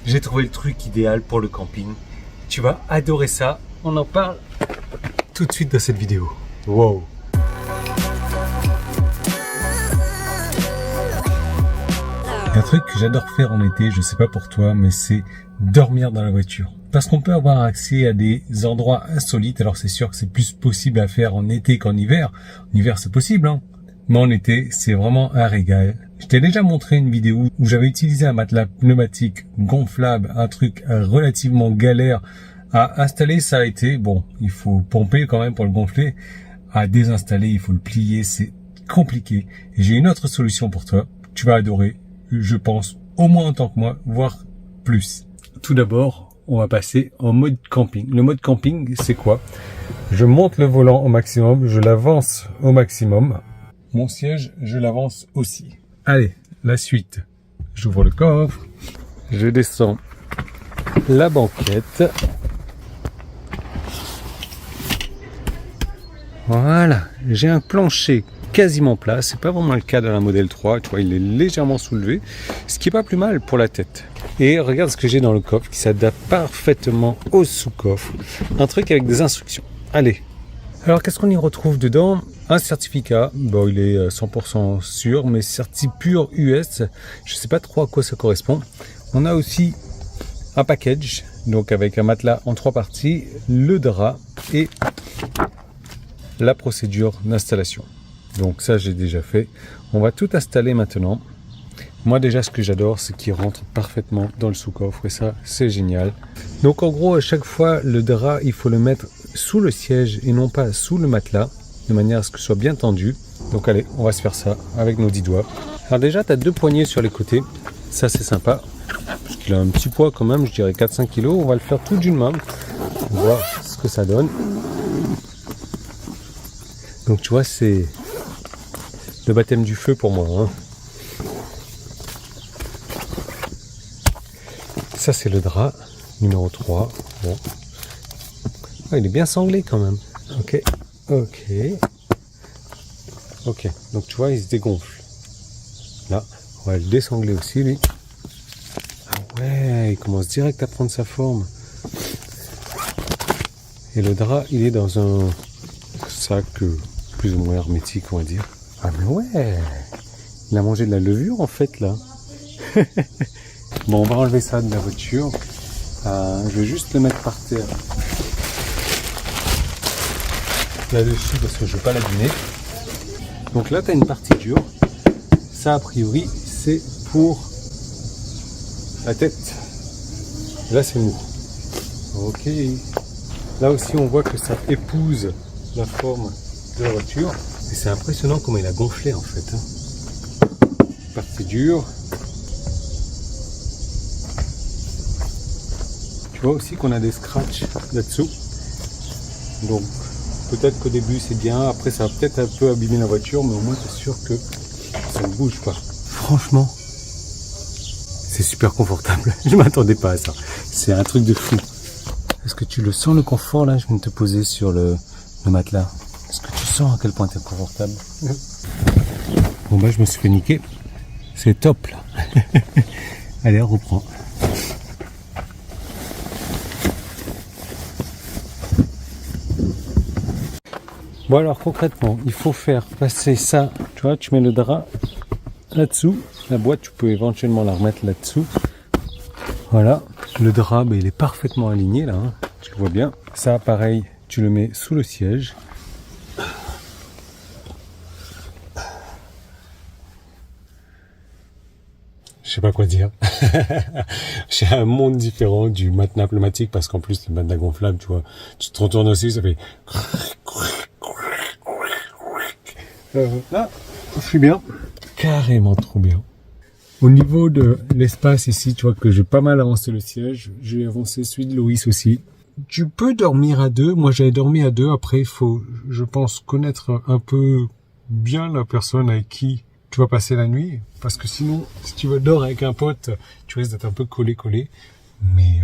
J'ai trouvé le truc idéal pour le camping. Tu vas adorer ça. On en parle tout de suite dans cette vidéo. Wow! Un truc que j'adore faire en été, je sais pas pour toi, mais c'est dormir dans la voiture. Parce qu'on peut avoir accès à des endroits insolites. Alors c'est sûr que c'est plus possible à faire en été qu'en hiver. En hiver c'est possible, hein. Mais en été, c'est vraiment un régal. Je t'ai déjà montré une vidéo où j'avais utilisé un matelas pneumatique gonflable, un truc relativement galère à installer. Ça a été, bon, il faut pomper quand même pour le gonfler. À désinstaller, il faut le plier, c'est compliqué. Et j'ai une autre solution pour toi. Tu vas adorer, je pense, au moins autant que moi, voire plus. Tout d'abord, on va passer en mode camping. Le mode camping, c'est quoi? Je monte le volant au maximum, je l'avance au maximum. Mon siège, je l'avance aussi. Allez, la suite. J'ouvre le coffre, je descends la banquette. Voilà, j'ai un plancher quasiment plat. C'est pas vraiment le cas de la Model 3. Tu vois, il est légèrement soulevé, ce qui est pas plus mal pour la tête. Et regarde ce que j'ai dans le coffre qui s'adapte parfaitement au sous-coffre. Un truc avec des instructions. Allez. Alors, qu'est-ce qu'on y retrouve dedans? Un certificat. Bon, il est 100% sûr, mais certi pur US. Je sais pas trop à quoi ça correspond. On a aussi un package, donc avec un matelas en 3 parties, le drap et la procédure d'installation. Donc ça, j'ai déjà fait. On va tout installer maintenant. Moi déjà, ce que j'adore, c'est qu'il rentre parfaitement dans le sous-coffre et ça, c'est génial. Donc en gros, à chaque fois, le drap, il faut le mettre sous le siège et non pas sous le matelas, de manière à ce que ce soit bien tendu. Donc allez, on va se faire ça avec nos 10 doigts. Alors déjà, tu as 2 poignées sur les côtés. Ça, c'est sympa. Parce qu'il a un petit poids quand même, je dirais 4-5 kg. On va le faire tout d'une main. On va voir ce que ça donne. Donc tu vois, c'est le baptême du feu pour moi, hein. Ça, c'est le drap numéro 3. Bon. Ah, il est bien sanglé quand même. Ok. Donc, tu vois, il se dégonfle. Là, on va le désangler aussi, lui. Ah ouais, il commence direct à prendre sa forme. Et le drap, il est dans un sac plus ou moins hermétique, on va dire. Ah mais ouais, il a mangé de la levure en fait, là. Bon, on va enlever ça de la voiture. Je vais juste le mettre par terre là-dessus parce que je ne veux pas l'abîmer. Donc là, tu as une partie dure. Ça, a priori, c'est pour la tête. Là, c'est mou. Ok. Là aussi, on voit que ça épouse la forme de la voiture. Et c'est impressionnant comment il a gonflé en fait. Partie dure. Tu vois aussi qu'on a des scratchs là-dessous. Donc peut-être qu'au début c'est bien, après ça va peut-être un peu abîmer la voiture, mais au moins c'est sûr que ça ne bouge pas. Franchement, c'est super confortable. Je m'attendais pas à ça. C'est un truc de fou. Est-ce que tu le sens le confort là? Je viens de te poser sur le matelas. Est-ce que tu sens à quel point tu es confortable? Bon bah je me suis fait niquer. C'est top là. Allez, on reprend. Bon alors concrètement, il faut faire passer ça. Tu vois, tu mets le drap là-dessous. La boîte, tu peux éventuellement la remettre là-dessous. Voilà. Le drap, il est parfaitement aligné là. Hein. Tu le vois bien. Ça, pareil, tu le mets sous le siège. Je sais pas quoi dire. J'ai un monde différent du matelas pneumatique parce qu'en plus le matelas gonflable, tu vois, tu te retournes aussi, ça fait. Là, je suis bien. Carrément trop bien. Au niveau de l'espace ici, tu vois que j'ai pas mal avancé le siège. J'ai avancé celui de Loïs aussi. Tu peux dormir à 2. Moi, j'avais dormi à 2. Après, il faut, je pense, connaître un peu bien la personne avec qui tu vas passer la nuit. Parce que sinon, si tu veux dormir avec un pote, tu risques d'être un peu collé. Mais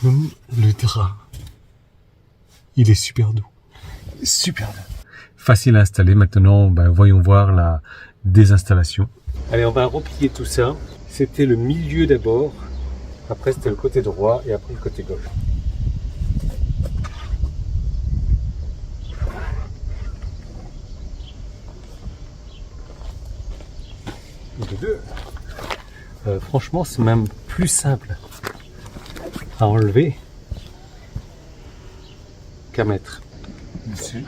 le drap, il est super doux. Super doux. Facile à installer. Maintenant, voyons voir la désinstallation. Allez, on va replier tout ça. C'était le milieu d'abord. Après, c'était le côté droit et après le côté gauche. De deux. Franchement, c'est même plus simple à enlever qu'à mettre. Dessus.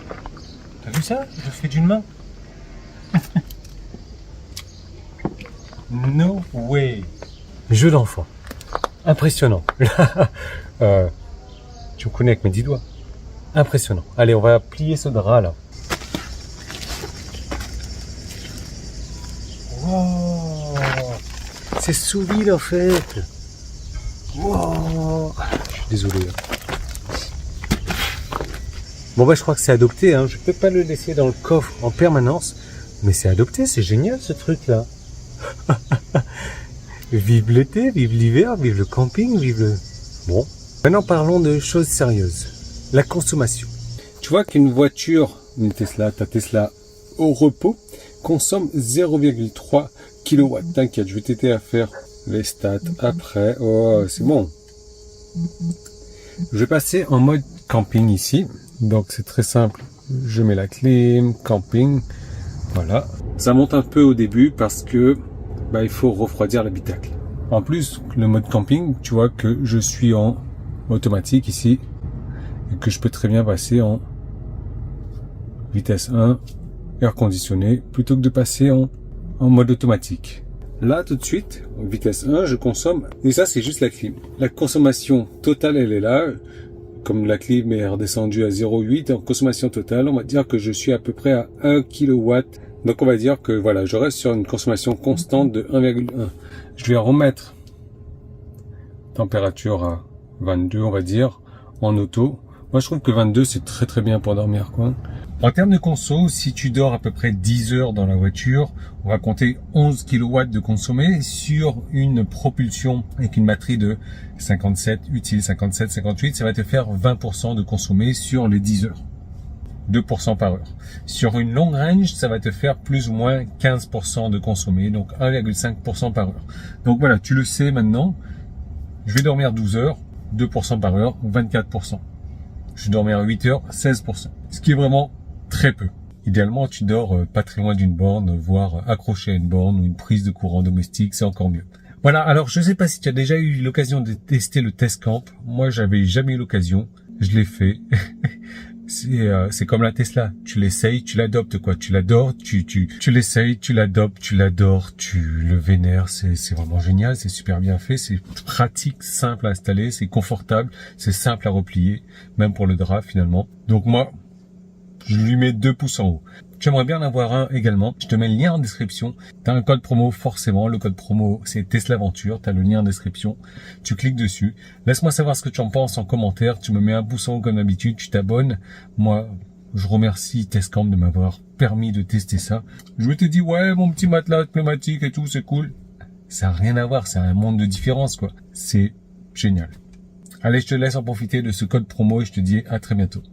T'as vu ça? Je fais d'une main. No way. Jeu d'enfant. Impressionnant. Tu me connais avec mes 10 doigts. Impressionnant. Allez, on va plier ce drap là. Wow. C'est sous vide en fait. Wow. Je suis désolé. Bon bah je crois que c'est adopté. Hein. Je peux pas le laisser dans le coffre en permanence. Mais c'est adopté, c'est génial ce truc là. Vive l'été, vive l'hiver, vive le camping, vive le... Bon. Maintenant parlons de choses sérieuses. La consommation. Tu vois qu'une voiture, une Tesla, ta Tesla au repos, consomme 0,3 kW. T'inquiète, je vais t'aider à faire les stats après. Oh, c'est bon. Je vais passer en mode camping ici. Donc c'est très simple. Je mets la clim, camping. Voilà. Ça monte un peu au début parce que il faut refroidir l'habitacle. En plus, le mode camping, tu vois que je suis en automatique ici et que je peux très bien passer en vitesse 1, air conditionné, plutôt que de passer en mode automatique. Là, tout de suite, en vitesse 1, je consomme, et ça c'est juste la clim. La consommation totale, elle est là. Comme la clim est redescendue à 0,8, en consommation totale, on va dire que je suis à peu près à 1 kW. Donc on va dire que voilà, je reste sur une consommation constante de 1,1. Je vais remettre température à 22, on va dire, en auto. Moi je trouve que 22 c'est très très bien pour dormir quoi. En termes de conso, si tu dors à peu près 10 heures dans la voiture, on va compter 11 kW de consommé sur une propulsion avec une batterie de 57, utile 57, 58, ça va te faire 20% de consommé sur les 10 heures. 2% par heure. Sur une long range, ça va te faire plus ou moins 15% de consommé, donc 1,5% par heure. Donc voilà, tu le sais maintenant, je vais dormir 12 heures, 2% par heure, 24%. Je vais dormir 8 heures, 16%. Ce qui est vraiment très peu. Idéalement, tu dors pas très loin d'une borne, voire accroché à une borne ou une prise de courant domestique, c'est encore mieux. Voilà, alors je sais pas si tu as déjà eu l'occasion de tester le Testcamp. Moi, j'avais jamais eu l'occasion. Je l'ai fait. C'est comme la Tesla. Tu l'essayes, tu l'adoptes quoi. Tu l'adores, tu l'essayes, tu l'adoptes, tu l'adores, tu le vénères. C'est vraiment génial, c'est super bien fait, c'est pratique, simple à installer, c'est confortable, c'est simple à replier, même pour le drap finalement. Donc moi, je lui mets 2 pouces en haut. J'aimerais bien en avoir un également. Je te mets le lien en description. Tu as un code promo forcément. Le code promo, c'est Teslaventure. Tu as le lien en description. Tu cliques dessus. Laisse-moi savoir ce que tu en penses en commentaire. Tu me mets un pouce en haut comme d'habitude. Tu t'abonnes. Moi, je remercie Testcamp de m'avoir permis de tester ça. Je te dis, ouais, mon petit matelas pneumatique et tout, c'est cool. Ça n'a rien à voir. C'est un monde de différence, quoi. C'est génial. Allez, je te laisse en profiter de ce code promo et je te dis à très bientôt.